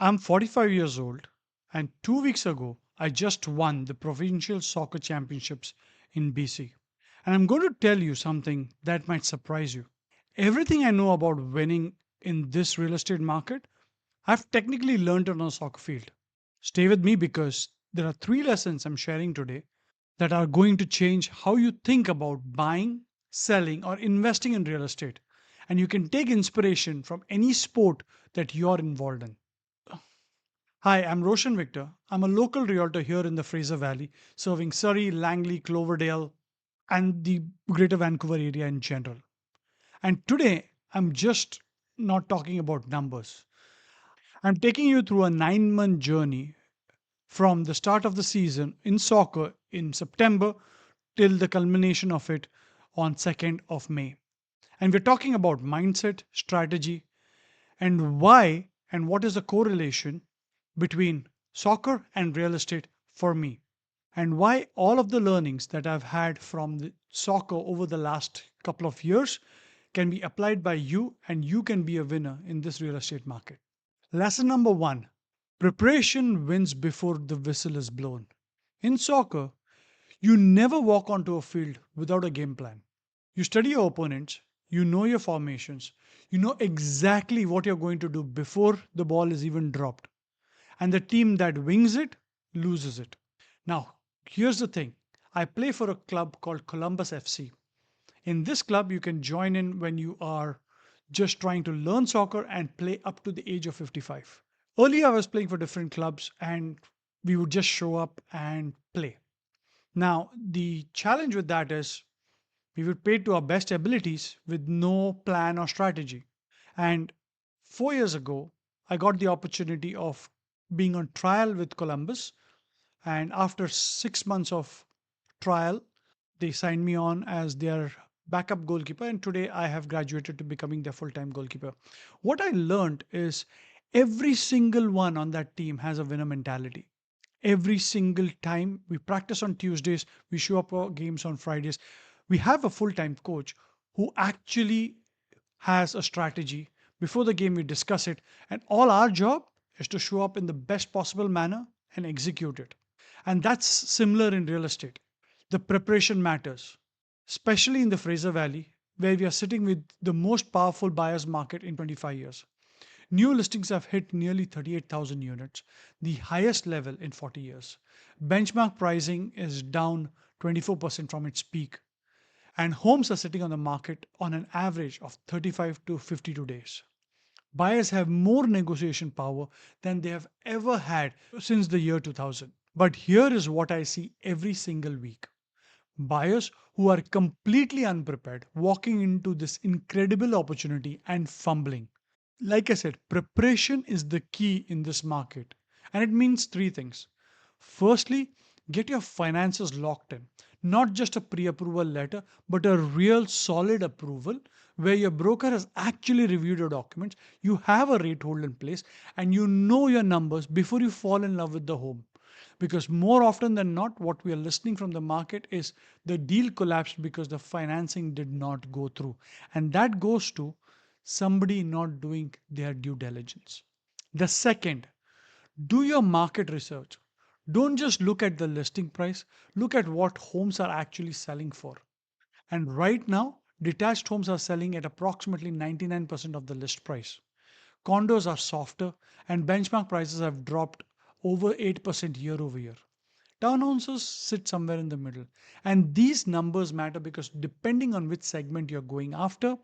I'm 45 years old, and 2 weeks ago, I just won the provincial soccer championships in BC. And I'm going to tell you something that might surprise you. Everything I know about winning in this real estate market, I've technically learned on a soccer field. Stay with me because there are three lessons I'm sharing today that are going to change how you think about buying, selling, or investing in real estate. And you can take inspiration from any sport that you're involved in. Hi, I'm Roshan Victor. I'm a local realtor here in the Fraser Valley, serving Surrey, Langley, Cloverdale, and the Greater Vancouver area in general. And today, I'm just not talking about numbers. I'm taking you through a 9 month journey from the start of the season in soccer in September till the culmination of it on 2nd of May. And we're talking about mindset, strategy, and why and what is the correlation between soccer and real estate for me, and why all of the learnings that I've had from the soccer over the last couple of years can be applied by you and you can be a winner in this real estate market. Lesson number one: preparation wins before the whistle is blown. In soccer, you never walk onto a field without a game plan. You study your opponents, you know your formations, you know exactly what you're going to do before the ball is even dropped. And the team that wings it loses it. Now, here's the thing: I play for a club called Columbus FC. In this club, you can join in when you are just trying to learn soccer and play up to the age of 55. Earlier, I was playing for different clubs and we would just show up and play. Now, the challenge with that is we would play to our best abilities with no plan or strategy. And 4 years ago, I got the opportunity of being on trial with Columbus. And after 6 months of trial, they signed me on as their backup goalkeeper. And today I have graduated to becoming their full time goalkeeper. What I learned is every single one on that team has a winner mentality. Every single time we practice on Tuesdays, we show up for games on Fridays. We have a full time coach who actually has a strategy. Before the game, we discuss it, and all our job is to show up in the best possible manner and execute it. And that's similar in real estate. The preparation matters, especially in the Fraser Valley, where we are sitting with the most powerful buyers market in 25 years. New listings have hit nearly 38,000 units, the highest level in 40 years. Benchmark pricing is down 24% from its peak, and homes are sitting on the market on an average of 35 to 52 days. Buyers have more negotiation power than they have ever had since the year 2000. But here is what I see every single week: buyers who are completely unprepared walking into this incredible opportunity and fumbling. Like I said, preparation is the key in this market. And it means three things. Firstly, get your finances locked in. Not just a pre approval letter, but a real solid approval where your broker has actually reviewed your documents, you have a rate hold in place, and you know your numbers before you fall in love with the home. Because more often than not, what we are listening from the market is the deal collapsed because the financing did not go through. And that goes to somebody not doing their due diligence. The second, do your market research. Don't just look at the listing price, look at what homes are actually selling for. And right now, detached homes are selling at approximately 99% of the list price. Condos are softer, and benchmark prices have dropped over 8% year over year. Townhouses sit somewhere in the middle. And these numbers matter because depending on which segment you're going after,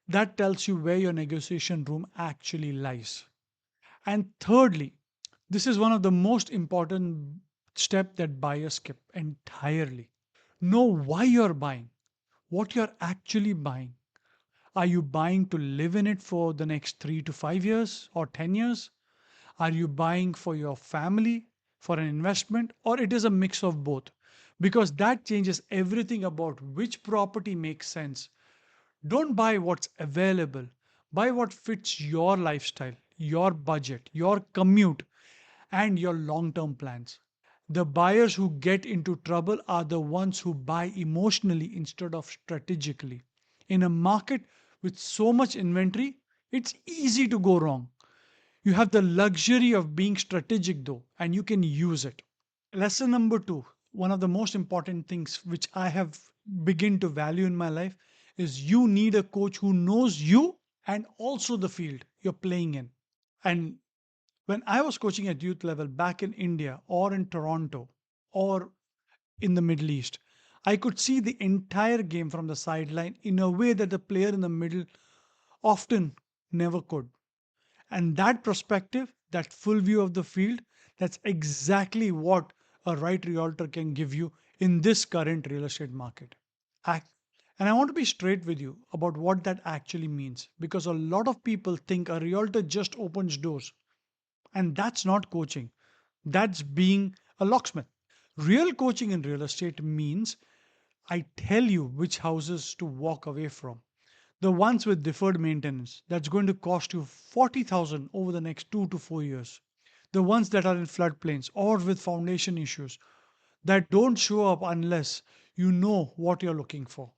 that tells you where your negotiation room actually lies. And thirdly, this is one of the most important step that buyers skip entirely. Know why you're buying, what you're actually buying. Are you buying to live in it for the next 3 to 5 years or 10 years? Are you buying for your family, for an investment, or it is a mix of both? Because that changes everything about which property makes sense. Don't buy what's available. Buy what fits your lifestyle, your budget, your commute, and your long term plans. The buyers who get into trouble are the ones who buy emotionally instead of strategically. In a market with so much inventory, it's easy to go wrong. You have the luxury of being strategic though, and you can use it. Lesson number two, one of the most important things which I have begin to value in my life is you need a coach who knows you and also the field you're playing in. And when I was coaching at youth level back in India or in Toronto or in the Middle East, I could see the entire game from the sideline in a way that the player in the middle often never could. And that perspective, that full view of the field, that's exactly what a right realtor can give you in this current real estate market. Ac- And I want to be straight with you about what that actually means because a lot of people think a realtor just opens doors, and that's not coaching. That's being a locksmith. Real coaching in real estate means I tell you which houses to walk away from. The ones with deferred maintenance that's going to cost you 40,000 over the next 2 to 4 years. The ones that are in floodplains or with foundation issues that don't show up unless you know what you're looking for.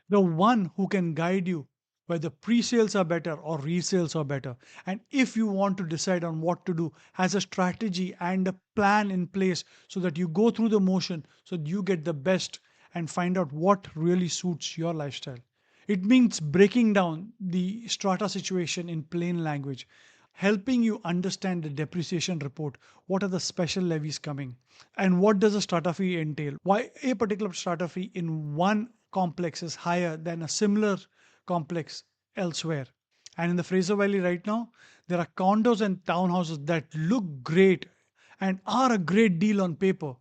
The one who can guide you whether pre-sales are better or resales are better. And if you want to decide on what to do, has a strategy and a plan in place so that you go through the motion so that you get the best and find out what really suits your lifestyle. It means breaking down the strata situation in plain language, helping you understand the depreciation report, what are the special levies coming, and what does a strata fee entail, why a particular strata fee in one complex is higher than a similar complex elsewhere. And in the Fraser Valley right now, there are condos and townhouses that look great and are a great deal on paper,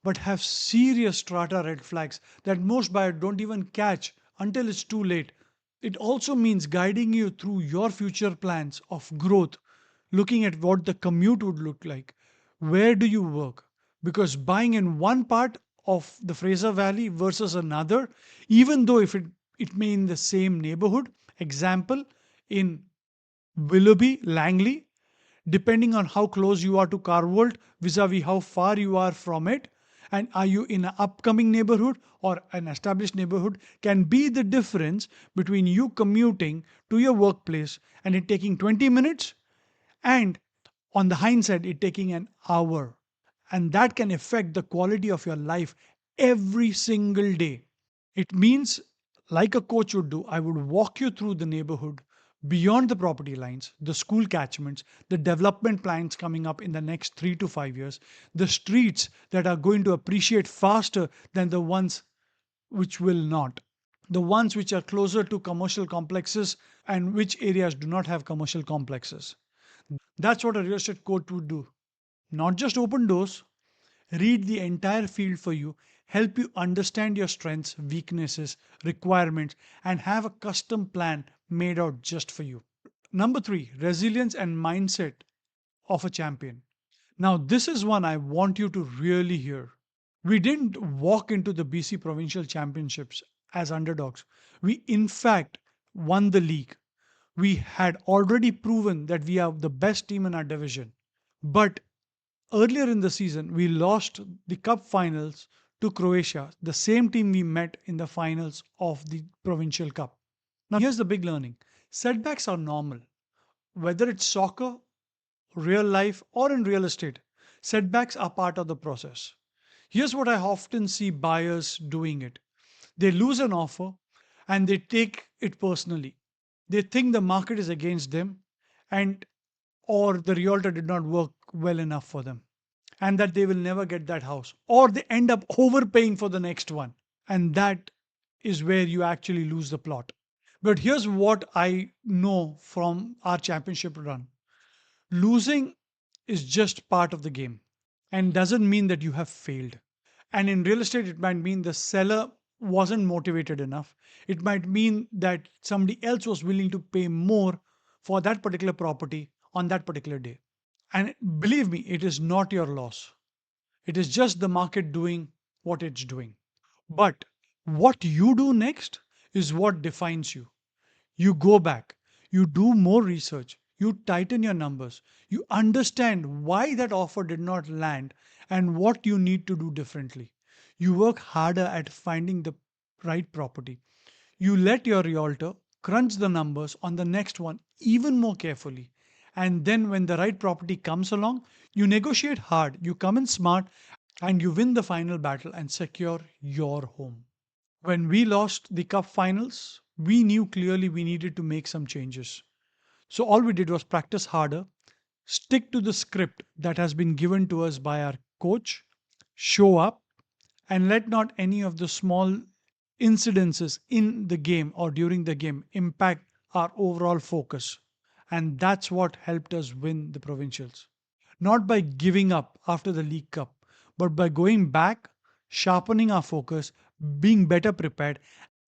but have serious strata red flags that most buyers don't even catch until it's too late. It also means guiding you through your future plans of growth, looking at what the commute would look like. Where do you work? Because buying in one part of the Fraser Valley versus another, even though if it may in the same neighborhood, example, in Willoughby, Langley, depending on how close you are to Carwold vis-a-vis how far you are from it, and are you in an upcoming neighborhood or an established neighborhood, can be the difference between you commuting to your workplace and it taking 20 minutes and on the hindsight it taking an hour. And that can affect the quality of your life every single day. It means, like a coach would do, I would walk you through the neighborhood beyond the property lines, the school catchments, the development plans coming up in the next 3 to 5 years, the streets that are going to appreciate faster than the ones which will not, the ones which are closer to commercial complexes and which areas do not have commercial complexes. That's what a real estate coach would do. Not just open doors, read the entire field for you, help you understand your strengths, weaknesses, requirements, and have a custom plan made out just for you. Number three, resilience and mindset of a champion. Now, this is one I want you to really hear. We didn't walk into the BC provincial championships as underdogs. We, in fact, won the league. We had already proven that we are the best team in our division. But earlier in the season, we lost the cup finals to Croatia, the same team we met in the finals of the provincial cup. Now, here's the big learning: setbacks are normal, whether it's soccer, real life, or in real estate. Setbacks are part of the process. Here's what I often see buyers doing it: they lose an offer and they take it personally. They think the market is against them and or the realtor did not work well enough for them and that they will never get that house, or they end up overpaying for the next one. And that is where you actually lose the plot. But here's what I know from our championship run: losing is just part of the game and doesn't mean that you have failed. And in real estate, it might mean the seller wasn't motivated enough. It might mean that somebody else was willing to pay more for that particular property on that particular day. And believe me, it is not your loss. It is just the market doing what it's doing. But what you do next is what defines you. You go back, you do more research, you tighten your numbers, you understand why that offer did not land and what you need to do differently. You work harder at finding the right property. You let your realtor crunch the numbers on the next one even more carefully. And then when the right property comes along, you negotiate hard, you come in smart, and you win the final battle and secure your home. When we lost the cup finals, we knew clearly we needed to make some changes. So all we did was practice harder, stick to the script that has been given to us by our coach, show up, and let not any of the small incidences in the game or during the game impact our overall focus. And that's what helped us win the provincials. Not by giving up after the League Cup, but by going back, sharpening our focus, being better prepared,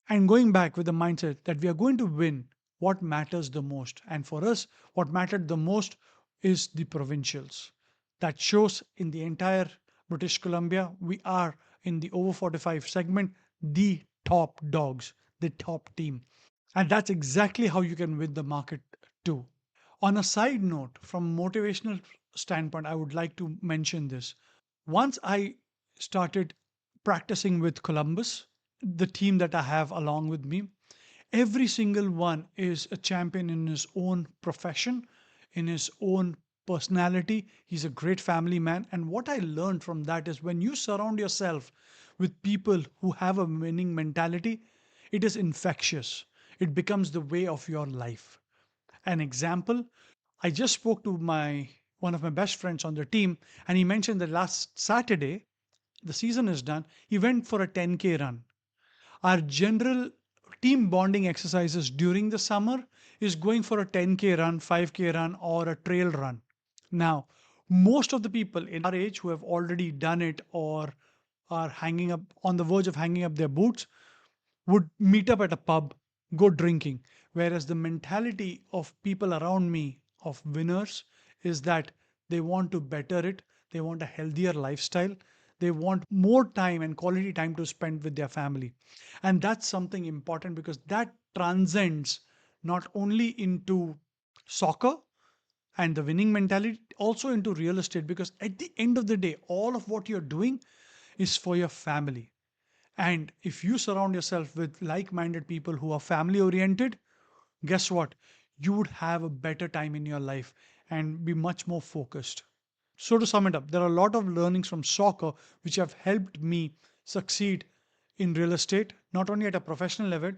and going back with the mindset that we are going to win what matters the most. And for us, what mattered the most is the provincials. That shows in the entire British Columbia, we are in the over 45 segment, the top dogs, the top team. And that's exactly how you can win the market too. On a side note, from motivational standpoint, I would like to mention this. Once I started practicing with Columbus, the team that I have along with me, every single one is a champion in his own profession, in his own personality. He's a great family man. And what I learned from that is when you surround yourself with people who have a winning mentality, it is infectious. It becomes the way of your life. An example, I just spoke to my one of my best friends on the team, and he mentioned that last Saturday, the season is done, he went for a 10K run. Our general team bonding exercises during the summer is going for a 10K run, 5K run, or a trail run. Now, most of the people in our age who have already done it or are hanging up on the verge of hanging up their boots would meet up at a pub, go drinking. Whereas the mentality of people around me, of winners, is that they want to better it, they want a healthier lifestyle, they want more time and quality time to spend with their family. And that's something important because that transcends not only into soccer and the winning mentality, also into real estate. Because at the end of the day, all of what you're doing is for your family. And if you surround yourself with like minded people who are family oriented, guess what? You would have a better time in your life and be much more focused. So, to sum it up, there are a lot of learnings from soccer which have helped me succeed in real estate, not only at a professional level,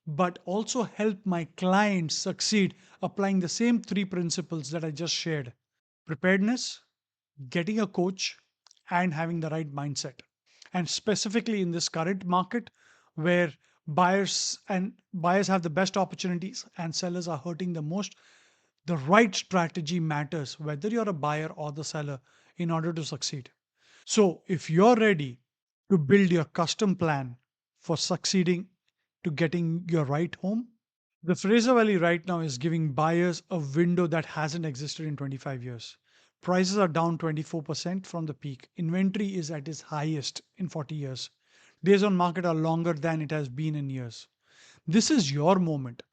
but also help my clients succeed applying the same three principles that I just shared: preparedness, getting a coach, and having the right mindset. And specifically in this current market where buyers have the best opportunities and sellers are hurting the most, the right strategy matters whether you're a buyer or the seller in order to succeed. So if you're ready to build your custom plan for succeeding to getting your right home, the Fraser Valley right now is giving buyers a window that hasn't existed in 25 years. Prices are down 24% from the peak. Inventory is at its highest in 40 years. Days on market are longer than it has been in years. This is your moment,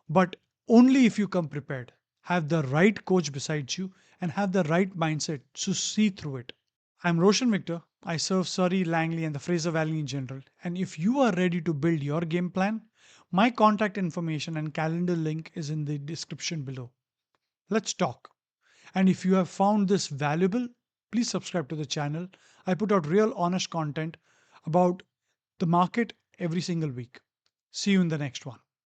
but only if you come prepared, have the right coach beside you, and have the right mindset to see through it. I'm Roshan Victor. I serve Surrey, Langley, and the Fraser Valley in general. And if you are ready to build your game plan, my contact information and calendar link is in the description below. Let's talk. And if you have found this valuable, please subscribe to the channel. I put out real honest content about the market every single week. See you in the next one.